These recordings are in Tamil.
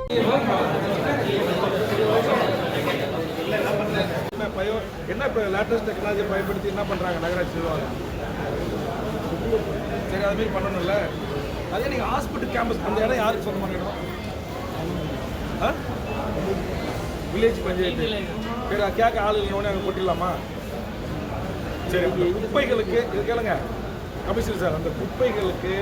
என்ன இப்போ லேட்டஸ்ட் டெக்னாலஜியை பயன்படுத்தி என்ன பண்ணுறாங்க நகராட்சி நிர்வாகம்? சரி, அது மாதிரி பண்ணணும்ல. அதே நீங்கள் ஹாஸ்பிட்டல் கேம்பஸ் அந்த இடம் யாருக்கு சொந்தமான இடம்? வில்லேஜ் பஞ்சாயத்து சரி, கேட்க ஆள் இல்லைன்னு அங்கே கொட்டிடலாமா? சரி, குப்பைகளுக்கு இது கேளுங்க கமிஷனர் சார், அந்த குப்பைகளுக்கு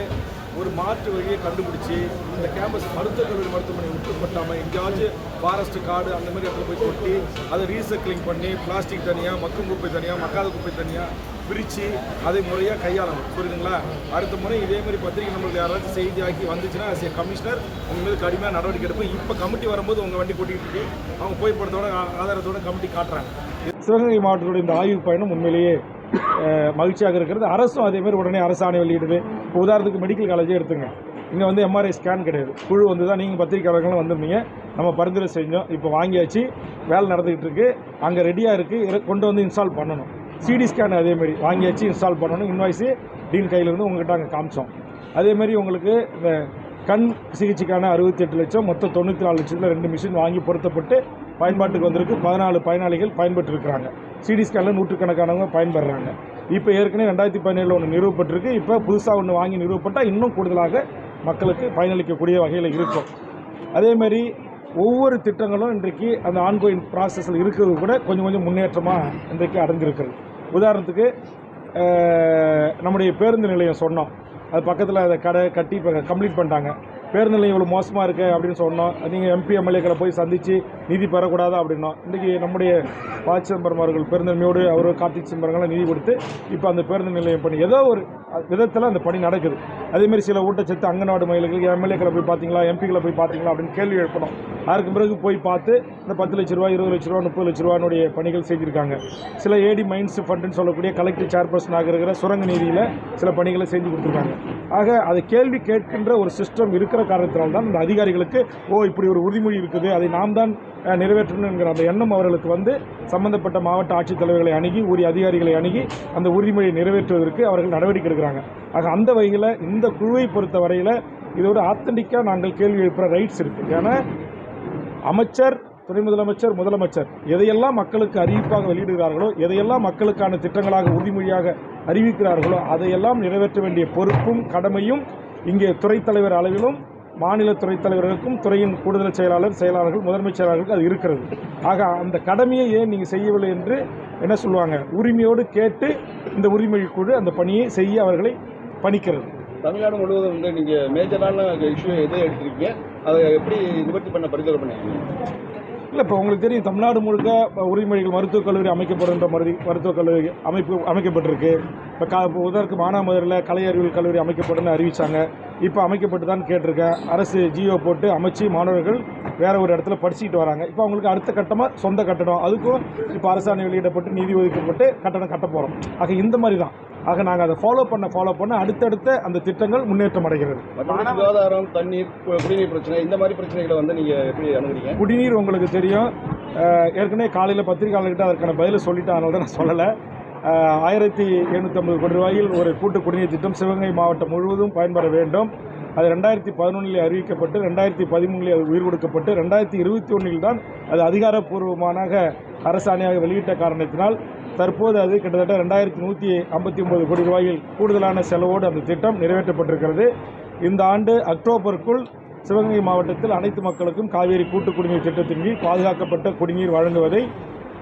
ஒரு மாற்று வழியை கண்டுபிடிச்சி இந்த கேம்பஸ் மருத்துவக் கல்லூரி மருத்துவமனை விட்டுப்பட்டாமல் எங்கேயாச்சும் ஃபாரஸ்ட் காடு அந்த மாதிரி இடத்துல போய் கொட்டி அதை ரீசைக்ளிங் பண்ணி பிளாஸ்டிக் தனியாக, மக்கும் குப்பை தனியாக, மக்காத குப்பை தனியாக பிரித்து அதை முறையாக கையாளணும். புரியுதுங்களா? அடுத்த முறை இதேமாதிரி பத்திரிகை நம்மளுக்கு யாராச்சும் செய்தியாக்கி வந்துச்சுன்னா கமிஷனர் உங்கள் மீது கடுமையாக நடவடிக்கை எடுப்போம். இப்போ கமிட்டி வரும்போது உங்கள் வண்டி கொட்டிக்கிட்டு இருக்கு, அவங்க புகைப்படத்தோட ஆதாரத்தோட கமிட்டி காட்டுறாங்க. சிவகங்கை மாவட்டத்தோட இந்த ஆய்வு பயணம் உண்மையிலேயே மகிழ்ச்சியாக இருக்கிறது. அரசும் அதேமாதிரி உடனே அரசாணை வெளியிடுது. இப்போ உதாரணத்துக்கு மெடிக்கல் காலேஜே எடுத்துங்க, இங்கே வந்து எம்ஆர்ஐ ஸ்கேன் கிடையாது. குழு வந்து தான் நீங்கள் பத்திரிகையாளர்களும் வந்திருந்தீங்க, நம்ம பரிந்துரை செஞ்சோம். இப்போ வாங்கியாச்சு, வேலை நடந்துகிட்டு இருக்குது, அங்கே ரெடியாக இருக்குது, கொண்டு வந்து இன்ஸ்டால் பண்ணணும். சிடி ஸ்கேன் அதேமாரி வாங்கியாச்சு, இன்ஸ்டால் பண்ணணும். இன்வாய்ஸு டீன் கையிலேருந்து உங்கள்கிட்ட அங்கே காமிச்சோம். அதேமாதிரி உங்களுக்கு இந்த கண் சிகிச்சைக்கான 68 லட்சம், மொத்தம் 94 லட்சத்தில் 2 மிஷின் வாங்கி பொருத்தப்பட்டு பயன்பாட்டுக்கு வந்திருக்கு. 14 பயனாளிகள் பயன்பெற்று இருக்கிறாங்க. சிடி ஸ்கேனில் நூற்றுக்கணக்கானவங்க பயன்படுறாங்க. இப்போ ஏற்கனவே 2017 ஒன்று நிறுவப்பட்டிருக்கு. இப்போ புதுசாக ஒன்று வாங்கி நிறுவப்பட்டால் இன்னும் கூடுதலாக மக்களுக்கு பயனளிக்கக்கூடிய வகையில் இருக்கும். அதேமாதிரி ஒவ்வொரு திட்டங்களும் இன்றைக்கு அந்த ஆன்கோயிங் ப்ராசஸில் இருக்கிறது கூட கொஞ்சம் கொஞ்சம் முன்னேற்றமாக இன்றைக்கு அடைஞ்சிருக்கிறது. உதாரணத்துக்கு நம்முடைய பேருந்து நிலையம் சொன்னோம், அது பக்கத்தில் அதை கடை கட்டி இப்போ கம்ப்ளீட் பண்ணிட்டாங்க. பேருந்து நிலையம் இவ்வளோ மோசமாக இருக்குது அப்படின்னு சொன்னோம். நீங்கள் எம்பி எம்எல்ஏக்களை போய் சந்தித்து நிதி பெறக்கூடாதா அப்படின்னோம். இன்றைக்கி நம்முடைய ப. சிதம்பரம் அவர்கள் பெருந்தன்மையோடு அவர் கார்த்திக் சிதம்பரங்களை நிதி கொடுத்து இப்போ அந்த பேருந்து நிலையம் பணி ஏதோ ஒரு விதத்தில் அந்த பணி நடக்குது. அதேமாதிரி சில ஊட்டச்சத்து அங்கன்வாடி மயில்களுக்கு எம்எல்ஏக்களை போய் பார்த்தீங்களா, எம்பிக்களை போய் பார்த்தீங்களா அப்படின்னு கேள்வி எழுப்பணும். அதற்கு பிறகு போய் பார்த்து இந்த 10 லட்ச ரூபா, 20 லட்ச ரூபா, 30 லட்ச ரூபானுடைய பணிகள் செஞ்சுருக்காங்க. சில ஏடி மைன்ஸ் ஃபண்டுன்னு சொல்லக்கூடிய கலெக்டர் சேர்பர்சனாக இருக்கிற சுரங்க நீதியில் சில பணிகளை செஞ்சு கொடுத்துருக்காங்க. ஆக அதை கேள்வி கேட்கின்ற ஒரு சிஸ்டம் இருக்கிற காரணத்தினால்தான் இந்த அதிகாரிகளுக்கு இப்படி ஒரு உறுதிமொழி இருக்குது, அதை நாம் தான் நிறைவேற்றணும் என்கிற அந்த எண்ணம் அவர்களுக்கு வந்து சம்பந்தப்பட்ட மாவட்ட ஆட்சித்தலைவர்களை அணுகி, உரிய அதிகாரிகளை அணுகி அந்த உறுதிமொழியை நிறைவேற்றுவதற்கு அவர்கள் நடவடிக்கை எடுக்கிறாங்க. ஆக அந்த வகையில் இந்த குழுவை பொறுத்த வரையில் இதோட ஆத்தென்டிக்காக நாங்கள் கேள்வி எழுப்புகிற ரைட்ஸ் இருக்குது. ஏன்னா அமைச்சர், துணை முதலமைச்சர், முதலமைச்சர் எதையெல்லாம் மக்களுக்கு அறிவிப்பாக வெளியிடுகிறார்களோ, எதையெல்லாம் மக்களுக்கான திட்டங்களாக உறுதிமொழியாக அறிவிக்கிறார்களோ அதையெல்லாம் நிறைவேற்ற வேண்டிய பொறுப்பும் கடமையும் இங்கே துறைத் தலைவர் அளவிலும் மாநில துறைத் தலைவர்களுக்கும் துறையின் கூடுதல் செயலாளர்கள், முதன்மைச் செயலாளர்களுக்கு அது இருக்கிறது. ஆக அந்த கடமையை ஏன் நீங்கள் செய்யவில்லை என்று என்ன சொல்லுவாங்க, உரிமையோடு கேட்டு இந்த உரிமை குழு அந்த பணியை செய்ய அவர்களை பணிக்கிறது. தமிழ்நாடு முழுவதும் வந்து நீங்கள் மேஜரான இஷ்யூ எதை எடுத்துருக்கீங்க, அதை எப்படி நிவர்த்தி பண்ண பரிந்துரை பண்ணிருக்கீங்க? இல்லை, இப்போ உங்களுக்கு தெரியும் தமிழ்நாடு முழுக்க உரிமைகள் மருத்துவக் கல்லூரி அமைக்கப்படுகின்ற மருத்துவக் கல்லூரி அமைக்கப்பட்டிருக்கு. இப்போ உதற்கு மானாமதுரில் கலை அறிவியல் கல்லூரி அமைக்கப்படுன்னு அறிவித்தாங்க. இப்போ அமைக்கப்பட்டு தான் கேட்டிருக்கேன். அரசு ஜியோ போட்டு அமைச்சு மாணவர்கள் வேறு ஒரு இடத்துல படிச்சுக்கிட்டு வராங்க. இப்போ அவங்களுக்கு அடுத்த கட்டமாக சொந்த கட்டடம், அதுக்கும் இப்போ அரசாணை வெளியிடப்பட்டு நிதி ஒதுக்கப்பட்டு கட்டடம் கட்ட போகிறோம். ஆக இந்த மாதிரி தான். ஆக நாங்கள் அதை ஃபாலோ பண்ண அடுத்தடுத்த அந்த திட்டங்கள் முன்னேற்றம் அடைகிறது. சுகாதாரம், தண்ணீர், குடிநீர் பிரச்சனை, இந்த மாதிரி பிரச்சனைகளை வந்து நீங்கள் எப்படி அணுகுறீங்க? குடிநீர் உங்களுக்கு தெரியும், ஏற்கனவே காலையில் பத்திரிகையாளர்கிட்ட அதற்கான பதிலை சொல்லிட்டு, அதனால தான் நான் சொல்லலை. 1750 கோடி ரூபாயில் ஒரு கூட்டு குடிநீர் திட்டம் சிவகங்கை மாவட்டம் முழுவதும் பயன்பெற வேண்டும். அது 2011 அறிவிக்கப்பட்டு 2013 அது உயிர் கொடுக்கப்பட்டு 2021 தான் அது அதிகாரப்பூர்வமான அரசாணையாக வெளியிட்ட காரணத்தினால் தற்போது அது கிட்டத்தட்ட 2159 கோடி ரூபாயில் கூடுதலான செலவோடு அந்த திட்டம் நிறைவேற்றப்பட்டிருக்கிறது. இந்த ஆண்டு அக்டோபருக்குள் சிவகங்கை மாவட்டத்தில் அனைத்து மக்களுக்கும் காவேரி கூட்டு குடிநீர் திட்டத்தின் கீழ் பாதுகாக்கப்பட்ட குடிநீர் வழங்குவதை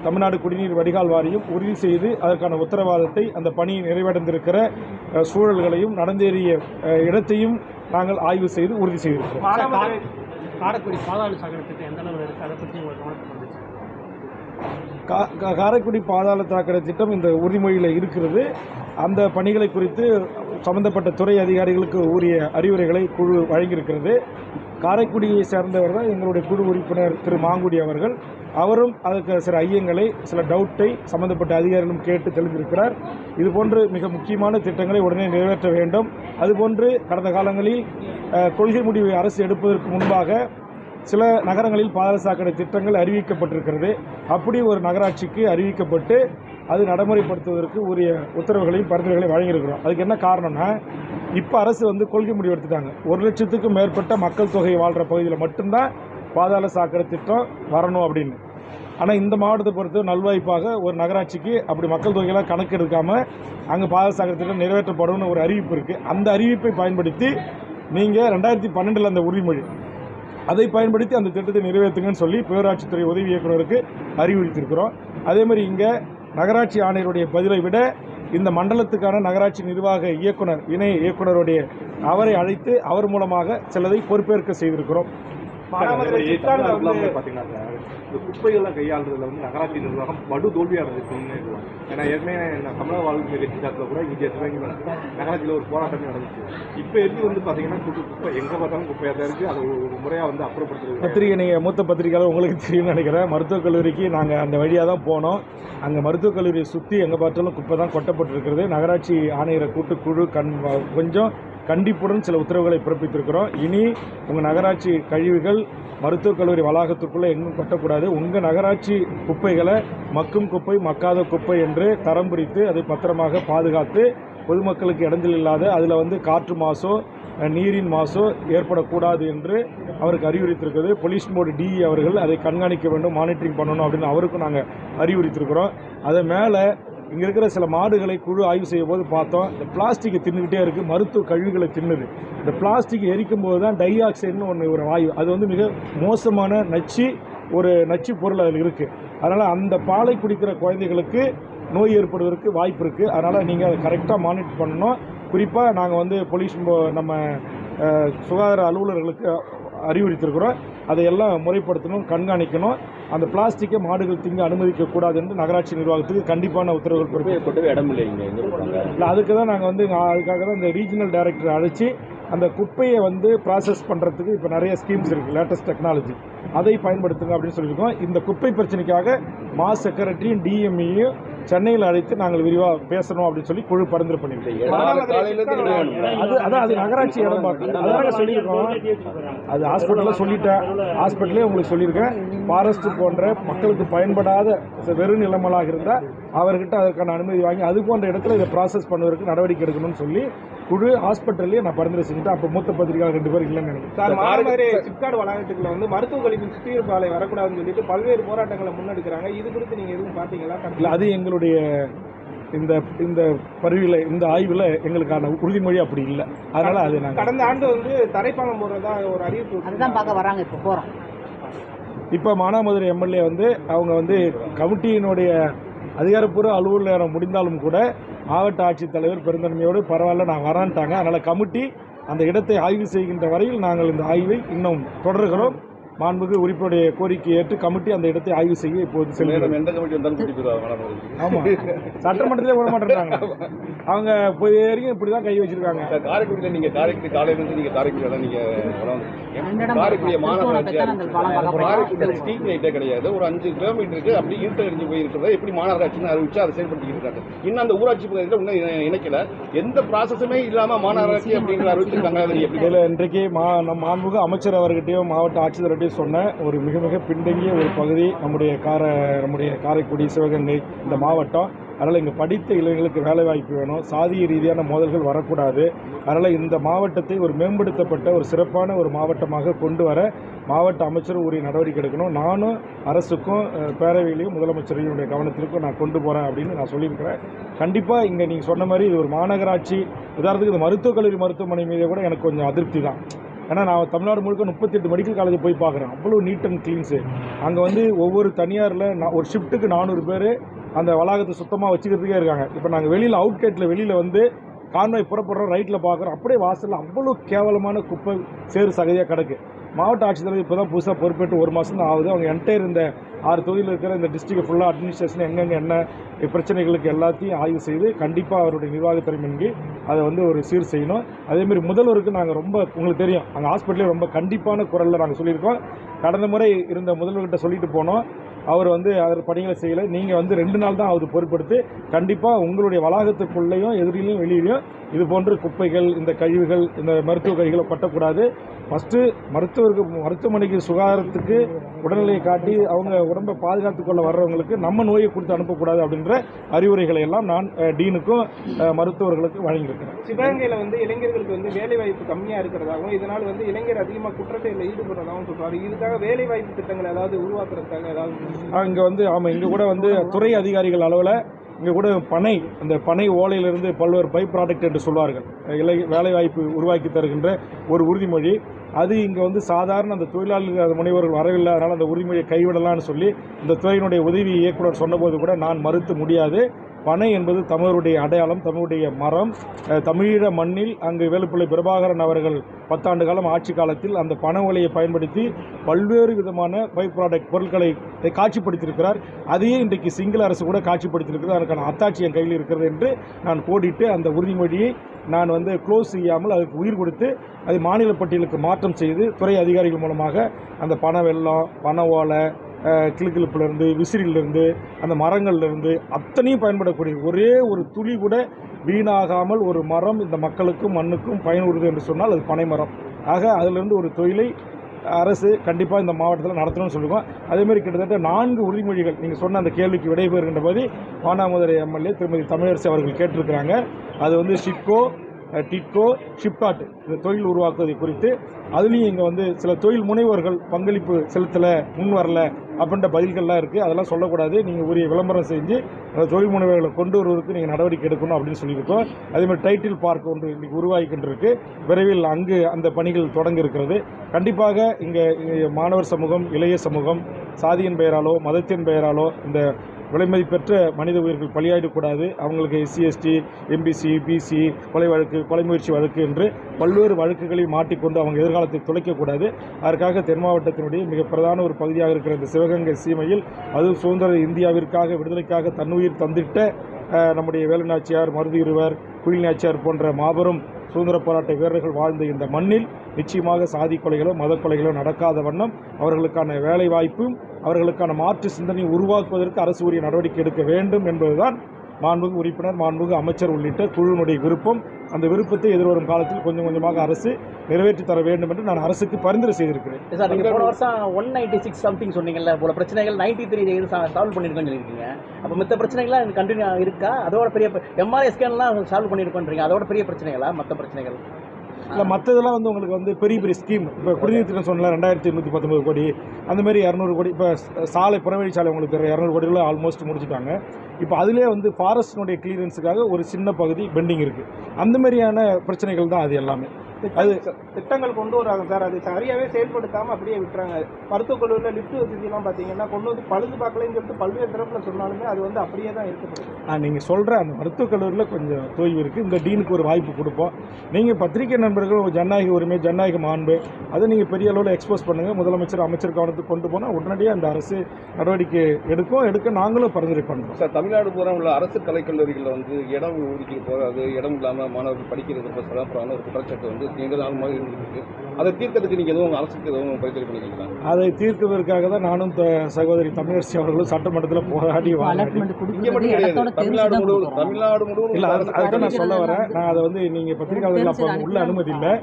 தமிழ்நாடு குடிநீர் வடிகால் வாரியம் உறுதி செய்து அதற்கான உத்தரவாதத்தை, அந்த பணி நிறைவடைந்திருக்கிற சூழல்களையும் நடந்தேறிய இடத்தையும் நாங்கள் ஆய்வு செய்து உறுதி செய்திருக்கிறோம். காரைக்குடி பாதாள சாக்கடை திட்டம் எந்த அளவில் இருக்குது, அதை பற்றி உங்களுக்கு கவனத்துக்கு வந்துச்சு? காரைக்குடி பாதாள சாக்கடை திட்டம் இந்த உறுதிமொழியில் இருக்கிறது. அந்த பணிகளை குறித்து சம்பந்தப்பட்ட துறை அதிகாரிகளுக்கு உரிய அறிவுரைகளை குழு வழங்கியிருக்கிறது. காரைக்குடியை சேர்ந்தவர் தான் எங்களுடைய குழு உறுப்பினர் திரு மாங்குடி அவர்கள். அவரும் அதுக்கு சில ஐயங்களை, சில டவுட்டை சம்பந்தப்பட்ட அதிகாரிகளும் கேட்டு தெளிந்திருக்கிறார். இதுபோன்று மிக முக்கியமான திட்டங்களை உடனே நிறைவேற்ற வேண்டும். அதுபோன்று கடந்த காலங்களில் கொள்கை முடிவை அரசு எடுப்பதற்கு முன்பாக சில நகரங்களில் பாதாள சாக்கடை திட்டங்கள் அறிவிக்கப்பட்டிருக்கிறது. அப்படி ஒரு நகராட்சிக்கு அறிவிக்கப்பட்டு அது நடைமுறைப்படுத்துவதற்கு உரிய உத்தரவுகளையும் பரிந்துரைகளையும் வழங்கியிருக்கிறோம். அதுக்கு என்ன காரணம்னா, இப்போ அரசு கொள்கை முடிவு எடுத்துட்டாங்க. 1 லட்சத்துக்கும் மேற்பட்ட மக்கள் தொகை வாழ்கிற பகுதியில் மட்டும்தான் பாதாள சாக்கடை திட்டம் வரணும் அப்படின்னு. ஆனால் இந்த மாவட்டத்தை பொறுத்த நல்வாய்ப்பாக ஒரு நகராட்சிக்கு அப்படி மக்கள் தொகையெல்லாம் கணக்கு எடுக்காமல் அங்கே பாதாள சாக்கடை திட்டம் நிறைவேற்றப்படும்னு ஒரு அறிவிப்பு இருக்குது. அந்த அறிவிப்பை பயன்படுத்தி நீங்கள் 2012 அந்த உறுதிமொழி அதை பயன்படுத்தி அந்த திட்டத்தை நிறைவேற்றுங்கன்னு சொல்லி பேரூராட்சித்துறை உதவி இயக்குநருக்கு அறிவுறுத்தியிருக்கிறோம். அதேமாதிரி இங்கே நகராட்சி ஆணையருடைய பதிலை விட இந்த மண்டலத்துக்கான நகராட்சி நிர்வாக இயக்குனர் இணை இயக்குனருடைய அவரை அழைத்து அவர் மூலமாக சிலதை பொறுப்பேற்க செய்திருக்கிறோம். பார்த்தீங்கன்னா இந்த குப்பைகள்லாம் கையாளுறதுல வந்து நகராட்சி நிர்வாகம் படு தோல்வியாக இருந்துச்சுன்னு. ஏன்னா ஏற்கனவே தமிழக வாழ்க்கை கட்சி சார்பில் கூட இங்கே நகராட்சியில் ஒரு போராட்டமே நடந்துச்சு. இப்போ எப்படி வந்து பார்த்தீங்கன்னா குப்பை எங்கே பார்த்தாலும் குப்பையாக தான் இருக்குது. அதை ஒரு முறையாக வந்து அப்புறப்படுத்துறது. பத்திரிகை நீங்கள் மூத்த பத்திரிகையாளர் உங்களுக்கு தெரியும்னு நினைக்கிறேன். மருத்துவக் கல்லூரிக்கு நாங்கள் அந்த வழியாக தான் போனோம். அங்கே மருத்துவக் கல்லூரியை சுற்றி எங்கே பார்த்தாலும் குப்பை தான் கொட்டப்பட்டிருக்கிறது. நகராட்சி ஆணையரை கூட்டுக்குழு கொஞ்சம் கண்டிப்புடன் சில உத்தரவுகளை பிறப்பித்திருக்கிறோம். இனி உங்கள் நகராட்சி கழிவுகள் மருத்துவக் கல்லூரி வளாகத்திற்குள்ளே எங்கும் கொட்டக்கூடாது. உங்கள் நகராட்சி குப்பைகளை மக்கும் குப்பை மக்காத குப்பை என்று தரம் பிரித்து அதை பத்திரமாக பாதுகாத்து பொதுமக்களுக்கு இடைஞ்சல் இல்லாத அதில் வந்து காற்று மாசோ நீரின் மாசோ ஏற்படக்கூடாது என்று அவருக்கு அறிவுறுத்திருக்கிறது. போலீஸ் போர்டு டிஇ அவர்கள் அதை கண்காணிக்க வேண்டும், மானிட்டரிங் பண்ணணும் அப்படின்னு அவருக்கும் நாங்கள் அறிவுறுத்திருக்கிறோம். அதை மேலே இங்கே இருக்கிற சில மாடுகளை குழு ஆய்வு செய்யும் போது பார்த்தோம், இந்த பிளாஸ்டிக்கை தின்னுக்கிட்டே இருக்குது, மருத்துவ கழிவுகளை தின்னுது. இந்த பிளாஸ்டிக் எரிக்கும் போது தான் டை ஆக்சைடுன்னு ஒன்று ஒரு வாயு, அது வந்து மிக மோசமான நச்சு பொருள் அதில் இருக்குது. அதனால் அந்த பாலை குடிக்கிற குழந்தைகளுக்கு நோய் ஏற்படுவதற்கு வாய்ப்பு இருக்குது. அதனால் நீங்கள் அதை கரெக்டாக மானிட்டர் பண்ணணும். குறிப்பாக நாங்கள் வந்து போலீஸ் நம்ம சுகாதார அலுவலர்களுக்கு அறிவுறுத்திருக்கிறோம். அதையெல்லாம் முறைப்படுத்தணும், கண்காணிக்கணும். அந்த பிளாஸ்டிக்கை மாடுகள் திங்க அனுமதிக்கக்கூடாது என்று நகராட்சி நிர்வாகத்துக்கு கண்டிப்பான உத்தரவுகள் பிறப்பிக்கப்பட்டு இடம் இல்லை. அதுக்கு தான் நாங்கள் வந்து அதுக்காக தான் இந்த ரீஜனல் டைரக்டரை அழைச்சி அந்த குப்பையை வந்து ப்ராசஸ் பண்ணுறதுக்கு இப்போ நிறைய ஸ்கீம்ஸ் இருக்குது, லேட்டஸ்ட் டெக்னாலஜி, அதை பயன்படுத்துங்க அப்படின்னு சொல்லியிருக்கோம். இந்த குப்பை பிரச்சனைக்காக செக்ரட்டரியும் டிஎம்இயும் சென்னையில் அழைத்து நாங்கள் விரிவாக பேசணும் அப்படின்னு சொல்லி குழு பரிந்துரை பண்ணியிருக்கோம். அது நகராட்சி இடம் பார்க்கணும். அதாக சொல்லியிருக்கோம். அது ஹாஸ்பிட்டலில் சொல்லிட்டேன், ஹாஸ்பிட்டலே உங்களுக்கு சொல்லியிருக்கேன். ஃபாரஸ்ட் போன்ற மக்களுக்கு பயன்படாத வெறும் நிலமலாக இருந்தால் அவர்கிட்ட அதற்கான அனுமதி வாங்கி அது போன்ற இடத்துல இதை ப்ராசஸ் பண்ணுவதற்கு நடவடிக்கை எடுக்கணும்னு சொல்லி குழு ஹாஸ்பிட்டல்லேயே நான் பரிந்துரை செஞ்சுட்டேன். அப்போ மூத்த பத்திரிகையாளர் 2 பேர் இல்லைன்னு நினைக்கிறேன். சார், மாநகரே சிப்காட் வளாகத்துக்குள்ள வந்து மருத்துவ கழிவு சுத்திகரிப்பு ஆலை வரக்கூடாதுன்னு சொல்லிட்டு பல்வேறு போராட்டங்களை முன்னெடுக்கிறாங்க. இது குறித்து நீங்கள் எதுவும் பார்த்தீங்களா? இல்லை, அது எங்களுடைய இந்த பருவியில் இந்த ஆய்வில் எங்களுக்கான உறுதிமொழி அப்படி இல்லை. அதனால் அது நாங்கள் கடந்த ஆண்டு வந்து தரைப்பாலம் போடுறதா ஒரு அறிவிப்பு, அதுதான் பார்க்க வராங்க. இப்போ போகிறோம். இப்போ மானாமதுரை எம்எல்ஏ வந்து அவங்க வந்து கமிட்டியினுடைய அதிகாரப்பூர்வ அலுவல் நேரம் முடிந்தாலும் கூட மாவட்ட ஆட்சித்தலைவர் பெருந்தன்மையோடு பரவாயில்ல நான் வரான்ட்டாங்க. அதனால் கமிட்டி அந்த இடத்தை ஆய்வு செய்கின்ற வரையில் நாங்கள் இந்த ஆய்வை இன்னும் தொடர்கிறோம். மாண்புமிகு உறுப்பினருடைய கோரிக்கையை ஏற்று கமிட்டி அந்த இடத்தை ஆய்வு செய்ய இப்போது செல்லும். எந்த கமிட்டி வந்தாலும் ஆமாம், சட்டமன்றத்திலே விட மாட்டேங்கிறாங்க. அவங்க போய் வரைக்கும் இப்படி தான் கை வச்சிருக்காங்க. காரைக்குடியில் நீங்கள் காலையிலேருந்து நீங்கள் காரைக்குடியில் நீங்கள் காரைக்குடிய மாநகராட்சி ஸ்ட்ரீட் லைட்டே கிடையாது. ஒரு 5 கிலோமீட்டருக்கு அப்படி இருட்ட அடிஞ்சு போயிருக்கிறத எப்படி மாநகராட்சின்னு அறிவிச்சு அதை செயல்படுத்திக்கிட்டு இருக்காங்க. இன்னும் அந்த ஊராட்சி பகுதியில் இன்னும் இணைக்கல. எந்த ப்ராசஸுமே இல்லாமல் மாநகராட்சி அப்படிங்கிற அறிவிச்சிருக்காங்க. இதில் இன்றைக்கு நம் மாண்புமிகு அமைச்சர் அவர்கிட்டையும் மாவட்ட ஆட்சித்தலைவர்கிட்டையும் சொன்ன ஒரு மிக பின்தங்கிய ஒரு பகுதி நம்முடைய காரைக்குடி, சிவகங்கை இந்த மாவட்டம். அதனால் இங்கே படித்த இளைஞர்களுக்கு வேலைவாய்ப்பு வேணும், சாதிய ரீதியான மோதல்கள் வரக்கூடாது. அதனால் இந்த மாவட்டத்தை ஒரு மேம்படுத்தப்பட்ட ஒரு சிறப்பான ஒரு மாவட்டமாக கொண்டு வர மாவட்ட அமைச்சர் உரிய நடவடிக்கை எடுக்கணும். நானும் அரசுக்கும் பேரவையிலையும் முதலமைச்சரையும் கவனத்திற்கும் நான் கொண்டு போகிறேன் அப்படின்னு நான் சொல்லியிருக்கிறேன். கண்டிப்பாக இங்கே நீங்கள் சொன்ன மாதிரி இது ஒரு மாநகராட்சி. உதாரணத்துக்கு இந்த மருத்துவக் கல்லூரி மருத்துவமனை மீது கூட எனக்கு கொஞ்சம் அதிருப்தி தான். ஏன்னா நான் தமிழ்நாடு முழுக்க 38 மெடிக்கல் காலேஜ் போய் பார்க்குறேன். அவ்வளோ நீட் அண்ட் க்ளீன்ஸு. அங்கே வந்து ஒவ்வொரு தனியாரில் ஒரு ஷிஃப்ட்டுக்கு 400 பேர் அந்த வளாகத்தை சுத்தமாக வச்சுக்கிறதுக்கே இருக்காங்க. இப்போ நாங்கள் வெளியில் அவுட்கேட்டில் வெளியில் வந்து கான்வாய் புறப்படுறோம், ரைட்டில் பார்க்குறோம், அப்படியே வாசலில் அவ்வளோ கேவலமான குப்பை சேறு சகதியாக கிடக்கு. மாவட்ட ஆட்சித்தலைவர் இப்போ தான் புதுசாக பொறுப்பேற்று 1 மாதம் தான் ஆகுது. அவங்க என்டையர் இந்த 6 தொகுதியில் இருக்கிற இந்த டிஸ்ட்ரிக்ட் ஃபுல்லாக அட்மினிஸ்ட்ரேஷன் எங்கெங்கே என்ன பிரச்சனைகளுக்கு எல்லாத்தையும் ஆய்வு செய்து கண்டிப்பாக அவருடைய நிர்வாகத்துறை முன்கி அதை வந்து ஒரு சீர் செய்யணும். அதேமாதிரி முதல்வருக்கு நாங்கள் ரொம்ப உங்களுக்கு தெரியும், அங்கே ஹாஸ்பிட்டலே ரொம்ப கண்டிப்பான குரலில் நாங்கள் சொல்லியிருக்கோம். கடந்த முறை இருந்த முதல்வர்கிட்ட சொல்லிட்டு போனோம், அவர் வந்து அவர் பணிகளை செய்யலை. நீங்கள் வந்து 2 நாள் தான் அவர் பொறுப்படுத்து கண்டிப்பாக உங்களுடைய வளாகத்துக்குள்ளேயும் எதிரிலையும் வெளியிலையும் இது போன்ற குப்பைகள், இந்த கழிவுகள், இந்த மருத்துவ கழிவுகளை கொட்டக்கூடாது. ஃபஸ்ட்டு மருத்துவமனைக்கு சுகாதாரத்துக்கு உடல்நிலையை காட்டி அவங்க உடம்பை பாதுகாத்துக் கொள்ள வர்றவங்களுக்கு நம்ம நோயை கொடுத்து அனுப்பக்கூடாது அப்படின்ற அறிவுரைகளை எல்லாம் நான் டீனுக்கும் மருத்துவர்களுக்கும் வழங்கியிருக்கிறேன். சிவகங்கையில் வந்து இளைஞர்களுக்கு வந்து வேலை வாய்ப்பு கம்மியாக இருக்கிறதாகவும் இதனால் வந்து இளைஞர் அதிகமாக குற்றச்செயலில் ஈடுபடுறதாகவும் சொல்றாரு. இதுக்காக வேலை வாய்ப்பு திட்டங்கள் ஏதாவது உருவாக்குறதுக்காக ஏதாவது இங்கே வந்து இங்கே கூட வந்து துறை அதிகாரிகள் அளவில் இங்கே கூட அந்த பனை ஓலையிலிருந்து பல்வேறு பை ப்ராடக்ட் என்று சொல்வார்கள், வேலைவாய்ப்பு உருவாக்கி தருகின்ற ஒரு உறுதிமொழி. அது இங்கே வந்து சாதாரண அந்த தொழிலாளர்கள் அந்த முனைவர்கள் வரவில்லை, அதனால் அந்த உறுதிமொழியை கைவிடலான்னு சொல்லி இந்த துறையினுடைய உதவி இயக்குனர் சொன்னபோது கூட நான் மறுத்து முடியாது. பனை என்பது தமிழருடைய அடையாளம், தமிழுடைய மரம். தமிழீழ மண்ணில் அங்கு வேலுப்பிள்ளை பிரபாகரன் அவர்கள் 10 ஆண்டு காலம் ஆட்சி காலத்தில் அந்த பனை ஓலையை பயன்படுத்தி பல்வேறு விதமான பை ப்ராடக்ட் பொருட்களை காட்சிப்படுத்தியிருக்கிறார். அதையே இன்றைக்கு சிங்கள அரசு கூட காட்சிப்படுத்தியிருக்கிறது. அதற்கான அத்தாட்சி என் கையில் இருக்கிறது என்று நான் கோடிட்டு அந்த உறுதிமொழியை நான் வந்து க்ளோஸ் செய்யாமல் அதுக்கு உயிர் கொடுத்து அது மாநில பட்டியலுக்கு மாற்றம் செய்து துறை அதிகாரிகள் மூலமாக அந்த பனை வெல்லம், பனை ஓலை, கிளுக்கிழப்பிலிருந்து, விசிறிலிருந்து, அந்த மரங்கள்லேருந்து அத்தனையும் பயன்படக்கூடிய ஒரே ஒரு துளி கூட வீணாகாமல் ஒரு மரம் இந்த மக்களுக்கும் மண்ணுக்கும் பயனுறுது என்று சொன்னால் அது பனை மரம். ஆக அதிலிருந்து ஒரு தொழிலை அரசு கண்டிப்பாக இந்த மாவட்டத்தில் நடத்தணும்னு சொல்லுவோம். அதேமாதிரி கிட்டத்தட்ட 4 உறுதிமொழிகள் நீங்கள் சொன்ன அந்த கேள்விக்கு விடைபெறுகின்ற போது மானாமதுரை எம்எல்ஏ திருமதி தமிழரசி அவர்கள் கேட்டிருக்கிறாங்க. அது வந்து ஷிப்கோ, டிட்கோ, ஷிப்காட் இந்த தொழில் உருவாக்குவதை குறித்து அதுலேயும் இங்கே வந்து சில தொழில் முனைவோர்கள் பங்களிப்பு செலுத்தலை, முன் வரல அப்படின்ற பதில்கள்லாம் இருக்குது. அதெல்லாம் சொல்லக்கூடாது. நீங்கள் உரிய விளம்பரம் செஞ்சு அந்த தொழில் முனைவர்களை கொண்டு வருவதற்கு நீங்கள் நடவடிக்கை எடுக்கணும் அப்படின்னு சொல்லியிருக்கோம். அதேமாதிரி டைட்டில் பார்க் ஒன்று இன்றைக்கி உருவாகிக்கின்றிருக்கு. விரைவில் அங்கு அந்த பணிகள் தொடங்க இருக்கிறது. கண்டிப்பாக இங்கே மாணவர் சமூகம், இளைய சமூகம் சாதியின் பெயராலோ மதத்தின் பெயராலோ இந்த விலைமதிப்பெற்ற மனித உயிர்கள் பலியாயிடக்கூடாது. அவங்களுக்கு SC ST MBC BC கொலை வழக்கு, கொலை முயற்சி வழக்கு என்று பல்வேறு வழக்குகளில் மாட்டிக்கொண்டு அவங்க எதிர்காலத்தை துளைக்கக்கூடாது. அதற்காக தென் மாவட்டத்தினுடைய மிக பிரதான ஒரு பகுதியாக இருக்கிற இந்த சிவகங்கை சீமையில் அதுவும் சுதந்திர இந்தியாவிற்காக விடுதலைக்காக தன்னுயிர் தந்திட்ட நம்முடைய வேலுநாச்சியார், மருதுயிருவர், குயில் நாச்சியார் போன்ற மாபெரும் சுதந்திர போராட்ட வீரர்கள் வாழ்ந்த இந்த மண்ணில் நிச்சயமாக சாதி கொலைகளோ மத கொலைகளோ நடக்காத வண்ணம் அவர்களுக்கான வேலை வாய்ப்பும் அவர்களுக்கான மாற்று சிந்தனையை உருவாக்குவதற்கு அரசு உரிய நடவடிக்கை எடுக்க வேண்டும் என்பதுதான் மாண்புமிகு உறுப்பினர், மாண்புமிகு அமைச்சர் உள்ளிட்ட குழுவினுடைய விருப்பம். அந்த விருப்பத்தை எதிர்வரும் காலத்தில் கொஞ்சம் கொஞ்சமாக அரசு நிறைவேற்றி தர வேண்டும் என்று நான் அரசுக்கு பரிந்துரை செய்திருக்கிறேன். சார், நீங்கள் போன வருஷம் 196 சம்திங் சொன்னீங்கல்ல, போல பிரச்சனைகள் 93 சால்வ் பண்ணியிருக்கோன்னு சொல்லியிருக்கீங்க. அப்போ மற்ற பிரச்சனைகள்லாம் கண்டினியூ இருக்கா? அதோட பெரிய MRI ஸ்கேன்லாம் சால்வ் பண்ணியிருக்கோன்றீங்க. அதோட பெரிய பிரச்சனைகளா மற்ற பிரச்சனைகள்? இல்லை, மற்றதெல்லாம் வந்து உங்களுக்கு வந்து பெரிய பெரிய ஸ்கீம். இப்போ குடிநீர் திட்டம் சொன்னல 2819 கோடி, அந்தமாரி 200 கோடி. இப்போ சாலை, புறவழி சாலை உங்களுக்கு 200 கோடியில் ஆல்மோஸ்ட் முடிச்சுட்டாங்க. இப்போ அதிலே வந்து ஃபாரஸ்டினுடைய கிளியரன்ஸுக்காக ஒரு சின்ன பகுதி பெண்டிங் இருக்குது. அந்த மாதிரியான பிரச்சனைகள் தான் அது எல்லாமே. அது திட்டங்கள் கொண்டு வராங்க சார், அது சரியாகவே செயல்படுத்தாமல் அப்படியே விட்டுறாங்க. மருத்துவக் கல்லூரியில் லிஃப்ட் வசதியெல்லாம் பார்த்தீங்கன்னா கொண்டு வந்து பழுது பார்க்கலன்னு சொல்லிட்டு பல்வேறு தரப்பில் சொன்னாலுமே அது வந்து அப்படியே தான் இருக்கப்படுது. நீங்கள் சொல்கிற அந்த மருத்துவக் கல்லூரியில் கொஞ்சம் தொய்வு இருக்குது. இந்த டீனுக்கு ஒரு வாய்ப்பு கொடுப்போம். நீங்கள் பத்திரிகை நண்பர்கள் ஜனநாயக உரிமை, ஜனநாயக மாண்பு அதை நீங்கள் பெரிய அளவில் எக்ஸ்போஸ் பண்ணுங்கள். முதலமைச்சர், அமைச்சர் கவனத்துக்கு கொண்டு போனால் உடனடியாக அந்த அரசு நடவடிக்கை எடுக்க நாங்களும் பரிந்துரை பண்ணுறோம். சார், தமிழ்நாடு பூரா உள்ள அரசு கலைக்கல்லூரிகளில் வந்து இடம் ஒதுக்கீடு போகாது, இடம் இல்லாமல் மாணவர்கள் படிக்கிறது ரொம்ப சிறப்பான ஒரு குற்றச்சாட்டு வந்து நீண்ட நாள் இருந்துருக்கு. அதை தீர்க்கிறதுக்கு நீங்கள் எதுவும் அரசுக்கு எதுவும் பரிந்துரை பண்ணிக்கலாம்? அதை தீர்க்கிறதுக்காக தான் நானும் சகோதரி தமிழரசி அவர்களும் சட்டமன்றத்தில் போராடி இங்கே மட்டும் கிடையாது, தமிழ்நாடு முழுவதும் இல்லை. அதுதான் நான் சொல்ல வரேன். நான் அதை வந்து நீங்கள் பத்திரிகையாளர்கள் அப்போ உள்ள அனுமதி இல்லை.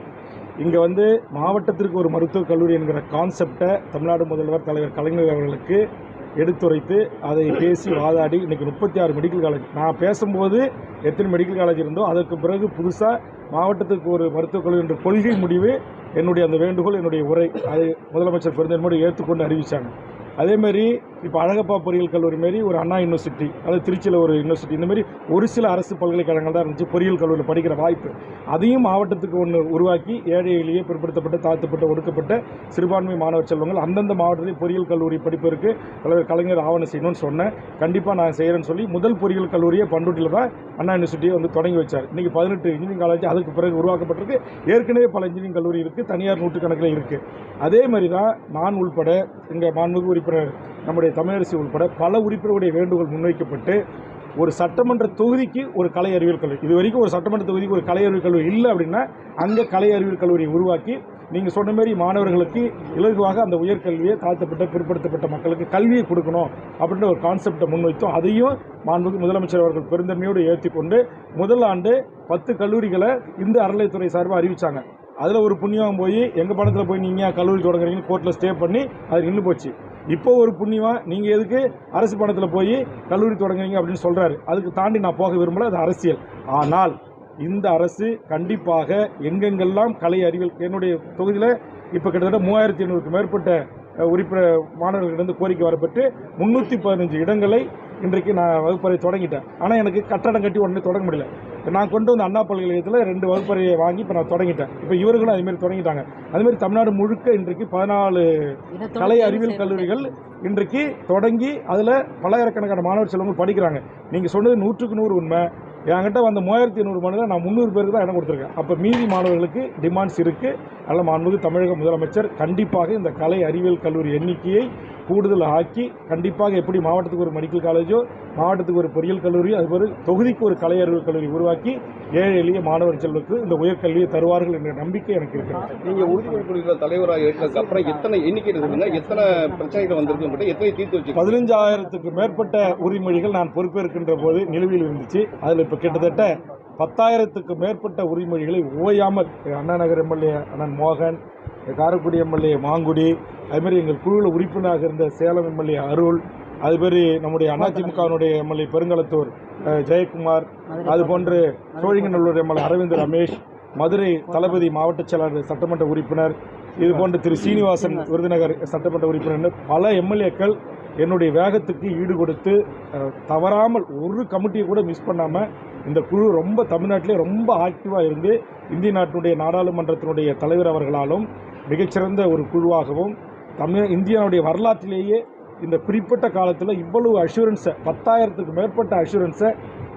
இங்கே வந்து மாவட்டத்திற்கு ஒரு மருத்துவக் கல்லூரி என்கிற கான்செப்டை தமிழ்நாடு முதல்வர் தலைவர் கலைஞர் அவர்களுக்கு எடுத்துரைத்து அதை பேசி வாதாடி இன்றைக்கி 36 மெடிக்கல் காலேஜ். நான் பேசும்போது எத்தனை மெடிக்கல் காலேஜ் இருந்தோ அதற்கு பிறகு புதுசாக மாவட்டத்துக்கு ஒரு மருத்துவக் கல்லூரி என்ற கொள்கை முடிவு என்னுடைய அந்த வேண்டுகோள், என்னுடைய உரை அதை முதலமைச்சர் பெருந்தன்மையோடு ஏற்றுக்கொண்டு அறிவித்தாங்க. அதேமாரி இப்போ அழகப்பா பொறியியல் கல்லூரி மாரி ஒரு அண்ணா யூனிவர்சிட்டி, அது திருச்சியில் ஒரு யூனிவர்சிட்டி, இந்தமாரி ஒரு சில அரசு பல்கலைக்கழகங்கள் தான் இருந்துச்சு பொறியியல் கல்லூரியில் படிக்கிற வாய்ப்பு. அதையும் மாவட்டத்துக்கு ஒன்று உருவாக்கி ஏழை எளிய பிற்படுத்தப்பட்ட, தாழ்த்தப்பட்ட, ஒடுக்கப்பட்ட சிறுபான்மை மாணவர் செல்வங்கள் அந்தந்த மாவட்டத்தில் பொறியியல் கல்லூரி படிப்பிற்கு தலைவர் கலைஞர் ஆவணம் செய்யணும்னு சொன்னேன். கண்டிப்பாக நான் செய்கிறேன்னு சொல்லி முதல் பொறியியல் கல்லூரியை பண்ருட்டியில் தான் அண்ணா யூனிவர்சிட்டியை வந்து தொடங்கி வச்சார். இன்றைக்கி 18 இன்ஜினியரிங் காலேஜ் அதுக்கு பிறகு உருவாக்கப்பட்டிருக்கு. ஏற்கனவே பல இன்ஜினியரிங் கல்லூரி இருக்குது, தனியார் நூற்றுக்கணக்கில் இருக்குது. அதே மாதிரி தான் நான் உள்பட இங்கே மாண்புமிகு உறுப்பினர் நம்முடைய தமிழரசி உள்பட பல உறுப்பினருடைய வேண்டுகோள் முன்வைக்கப்பட்டு ஒரு சட்டமன்ற தொகுதிக்கு ஒரு கலை அறிவியல் கல்லூரி, இது வரைக்கும் ஒரு சட்டமன்ற தொகுதிக்கு ஒரு கலை அறிவியல் கல்லூரி இல்லை அப்படின்னா அங்கே கலை அறிவியல் கல்லூரியை உருவாக்கி நீங்கள் சொன்ன மாதிரி மாணவர்களுக்கு இலகுவாக அந்த உயர்கல்வியை தாழ்த்தப்பட்ட பிற்படுத்தப்பட்ட மக்களுக்கு கல்வியை கொடுக்கணும் அப்படின்ற ஒரு கான்செப்டை முன்வைத்தோம். அதையும் மாண்புமிகு முதலமைச்சர் அவர்கள் பெருந்தன்மையோடு ஏற்றிக்கொண்டு முதல் ஆண்டு 10 கல்லூரிகளை இந்த அறநிலையத்துறை சார்பாக அறிவித்தாங்க. அதில் ஒரு புண்ணியம் போய் எங்கள் பணத்தில் போய் நீங்கள் கல்லூரி தொடங்குறீங்கன்னு கோர்ட்டில் ஸ்டே பண்ணி அது நின்று போச்சு. இப்போ ஒரு புண்ணியமா நீங்கள் எதுக்கு அரசு பணத்தில் போய் கல்லூரி தொடங்குறீங்க அப்படின்னு சொல்கிறாரு. அதுக்கு தாண்டி நான் போக விரும்பல, அது அரசியல். ஆனால் இந்த அரசு கண்டிப்பாக எங்கெங்கெல்லாம் கலை அறிவியல், என்னுடைய தொகுதியில் இப்போ கிட்டத்தட்ட 3800க்கு மேற்பட்ட உறுப்பினர் மாணவர்களிடம் கோரிக்கை வரப்பட்டு 315 இடங்களை இன்றைக்கு நான் வகுப்பறை தொடங்கிட்டேன். ஆனால் எனக்கு கட்டடம் கட்டி உடனே தொடங்க முடியல. நான் கொண்டு வந்த அண்ணா பல்கலைக்கழகத்தில் 2 வகுப்பறையை வாங்கி இப்போ நான் தொடங்கிட்டேன். இப்போ இவர்களும் அதுமாரி தொடங்கிட்டாங்க. அதுமாரி தமிழ்நாடு முழுக்க இன்றைக்கு 14 கலை அறிவியல் கல்லூரிகள் இன்றைக்கு தொடங்கி அதில் பல்லாயிரக்கணக்கான மாணவர் செல்வங்கள் படிக்கிறாங்க. நீங்கள் சொன்னது 100க்கு 100 உண்மை. என்கிட்ட வந்த 3800 மணியில் நான் 300 பேருக்கு தான் இடம் கொடுத்துருக்கேன். அப்போ மீதி மாணவர்களுக்கு டிமாண்ட்ஸ் இருக்குது. நல்ல மாண்புமிகு தமிழக முதலமைச்சர் கண்டிப்பாக இந்த கலை அறிவியல் கல்லூரி எண்ணிக்கையை கூடுதல் ஆக்கி கண்டிப்பாக எப்படி மாவட்டத்துக்கு ஒரு மெடிக்கல் காலேஜோ, மாவட்டத்துக்கு ஒரு பொறியியல் கல்லூரியோ, அதுபோல் தொகுதிக்கு ஒரு கலை அறிவியல் கல்லூரி உருவாக்கி ஏழை எளிய மாணவர் செல்வருக்கு இந்த உயர்கல்வியை தருவார்கள் என்ற நம்பிக்கை எனக்கு இருக்கிறது. நீங்கள் உறுதிமொழி கொடுக்கிற தலைவராக இருக்கிறதுக்கு அப்புறம் எத்தனை எண்ணிக்கை இருக்குங்க, எத்தனை பிரச்சனைகள் வந்திருக்கு, எத்தனை தீர்த்து வச்சு? 15,000க்கு மேற்பட்ட உரிமொழிகள் நான் பொறுப்பேற்கின்ற போது நிலுவையில் இருந்துச்சு. அதில் இப்போ கிட்டத்தட்ட 10,000க்கு மேற்பட்ட உரிமொழிகளை ஓயாமல் அண்ணா நகர் எம்எல்ஏ அண்ணன் மோகன், காரைக்குடி எம்எல்ஏ மாங்குடி, அதுமாரி எங்கள் குழுவில் உறுப்பினராக இருந்த சேலம் எம்எல்ஏ அருள், அதுமாரி நம்முடைய அதிமுகவினுடைய எம்எல்ஏ பெருங்களத்தூர் ஜெயக்குமார், அதுபோன்று சோழிங்கநல்லூர் எம்எல்ஏ அரவிந்த் ரமேஷ், மதுரை தளபதி மாவட்ட செயலாளர் சட்டமன்ற உறுப்பினர், இதுபோன்று திரு சீனிவாசன் விருதுநகர் சட்டமன்ற உறுப்பினர், பல எம்எல்ஏக்கள் என்னுடைய வேகத்துக்கு ஈடு கொடுத்து தவறாமல் ஒரு கமிட்டியை கூட மிஸ் பண்ணாமல் இந்த குழு ரொம்ப தமிழ்நாட்டிலே ரொம்ப ஆக்டிவாக இருந்து இந்திய நாட்டினுடைய நாடாளுமன்றத்தினுடைய தலைவர் அவர்களாலும் மிகச்சிறந்த ஒரு குழுவாகவும் இந்தியாவுடைய வரலாற்றிலேயே இந்த குறிப்பிட்ட காலத்தில் இவ்வளவு அஷூரன்ஸை 10,000க்கு மேற்பட்ட அஷூரன்ஸை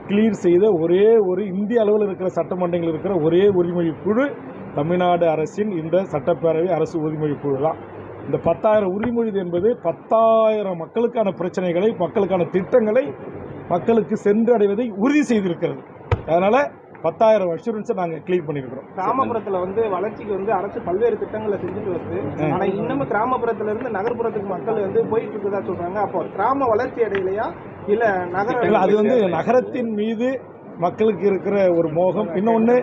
கிளியர் செய்த ஒரே ஒரு இந்திய அளவில் இருக்கிற சட்டமன்றங்கள் இருக்கிற ஒரே உரிமொழி குழு தமிழ்நாடு அரசின் இந்த சட்டப்பேரவை அரசு உரிமொழி குழு தான். இந்த 10,000 உரிமொழி என்பது 10,000 மக்களுக்கான பிரச்சனைகளை, மக்களுக்கான திட்டங்களை மக்களுக்கு சென்றடைவதை உறுதி செய்திருக்கிறது. அதனால் 10,000 அஷூரன்ஸை நாங்கள் கிளியர் பண்ணியிருக்கிறோம். கிராமப்புறத்தில் வளர்ச்சிக்கு அரசு பல்வேறு திட்டங்களை செஞ்சுட்டு வருது. ஆனால் இன்னமும் கிராமப்புறத்துல இருந்து நகர்ப்புறத்துக்கு மக்கள் போயிட்டு இருக்குதா சொல்றாங்க. அப்போ கிராம வளர்ச்சி அடையலையா இல்லை நகர? அது நகரத்தின் மீது மக்களுக்கு இருக்கிற ஒரு மோகம். இன்னொன்று,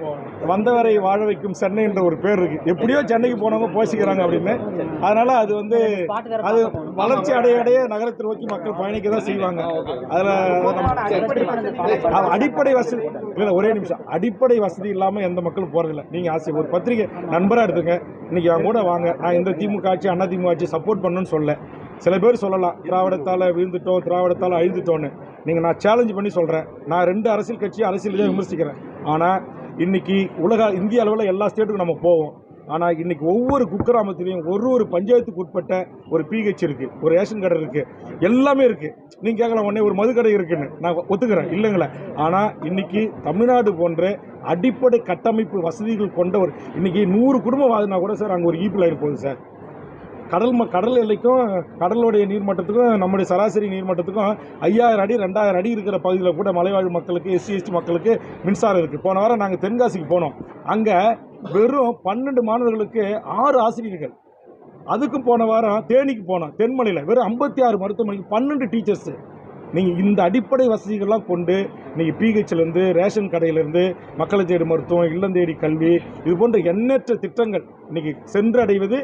வந்தவரை வாழ வைக்கும் சென்னை என்ற ஒரு பேர் இருக்கு. எப்படியோ சென்னைக்கு போனவங்க போசிக்கிறாங்க அப்படின்னு. அதனால அது அது வளர்ச்சி அடைய நகரத்தை நோக்கி மக்கள் பயணிக்க தான் செய்வாங்க. அதில் அடிப்படை வசதி இல்லை, ஒரே நிமிஷம், அடிப்படை வசதி இல்லாமல் எந்த மக்களும் போறதில்லை. நீங்கள் ஆசை ஒரு பத்திரிகை நண்பராக எடுத்துங்க, இன்னைக்கு அவங்க கூட வாங்க. நான் இந்த திமுக ஆட்சி அண்ணா திமுக ஆட்சி சப்போர்ட் பண்ணணும்னு சொல்ல. சில பேர் சொல்லலாம் திராவிடத்தால் வீழ்ந்துட்டோம், திராவிடத்தால் அழிந்துட்டோன்னு. நீங்கள் நான் சேலஞ்சு பண்ணி சொல்கிறேன். நான் 2 அரசியல் கட்சியை அரசியல் தான் விமர்சிக்கிறேன். ஆனால் இன்னைக்கு இந்திய அளவில் எல்லா ஸ்டேட்டுக்கும் நம்ம போவோம். ஆனால் இன்னைக்கு ஒவ்வொரு குக்கிராமத்திலையும் ஒரு பஞ்சாயத்துக்கு உட்பட்ட ஒரு பிஹெச் இருக்குது, ஒரு ரேஷன் கடை இருக்குது, எல்லாமே இருக்குது. நீங்கள் கேட்கலாம் உடனே ஒரு மதுக்கடை இருக்குன்னு, நான் ஒத்துக்கிறேன், இல்லைங்களே. ஆனால் இன்னைக்கு தமிழ்நாடு போன்ற அடிப்படை கட்டமைப்பு வசதிகள் கொண்ட இன்னைக்கு 100 குடும்பம் வாழ்னா கூட சார் அங்கே ஒரு ஈபி லைன் போகுது சார். கடல் எல்லைக்கும் கடலுடைய நீர்மட்டத்துக்கும் நம்முடைய சராசரி நீர்மட்டத்துக்கும் 5000 அடி 2000 அடி இருக்கிற பகுதியில் கூட மலைவாழ் மக்களுக்கு, எஸ்சி எஸ்டி மக்களுக்கு மின்சாரம் இருக்குது. போன வாரம் நாங்கள் தென்காசிக்கு போனோம். அங்கே வெறும் 12 மாணவர்களுக்கு 6 ஆசிரியர்கள். அதுக்கும் போன வாரம் தேனிக்கு போனோம், தென்மலையில் வெறும் 56 மருத்துவமனைக்கு 12 டீச்சர்ஸு. நீங்கள் இந்த அடிப்படை வசதிகள்லாம் கொண்டு நீங்கள் பிஹெச்லேருந்து ரேஷன் கடையிலேருந்து மக்களை தேடி மருத்துவம், இல்லம் தேடி கல்வி, இது போன்ற எண்ணற்ற திட்டங்கள் இன்றைக்கி சென்றடைவது,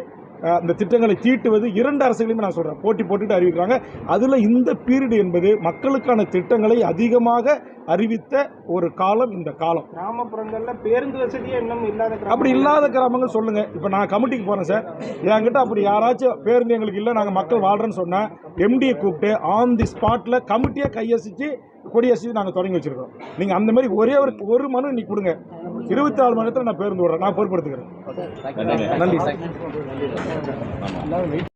அந்த திட்டங்களை தீட்டுவது 2 அரசுகளையுமே நான் சொல்கிறேன் போட்டி போட்டுட்டு அறிவிக்கிறாங்க. அதில் இந்த பீரியட் என்பது மக்களுக்கான திட்டங்களை அதிகமாக அறிவித்த ஒரு காலம் இந்த காலம். கிராமப்புறங்களில் பேருந்து வசதியே இன்னும் இல்லாத, அப்படி இல்லாத கிராமங்கள் சொல்லுங்கள். இப்போ நான் கமிட்டிக்கு போகிறேன் சார், என்கிட்ட அப்படி யாராச்சும் பேருந்து எங்களுக்கு இல்லை, நாங்கள் மக்கள் வாழ்கிறேன்னு சொன்னால் எம்டியை கூப்பிட்டு ஆன் தி ஸ்பாட்டில் கமிட்டியாக கையசிச்சு கொடியசிச்சு நாங்கள் தொடங்கி வச்சுருக்கோம். நீங்கள் அந்த மாதிரி ஒரே ஒரு மனு இன்னைக்கு கொடுங்க, 24 மணி நேரத்தில் நான் பேருந்து விடுறேன், நான் பொறுப்படுத்துக்கிறேன். நன்றி சார்.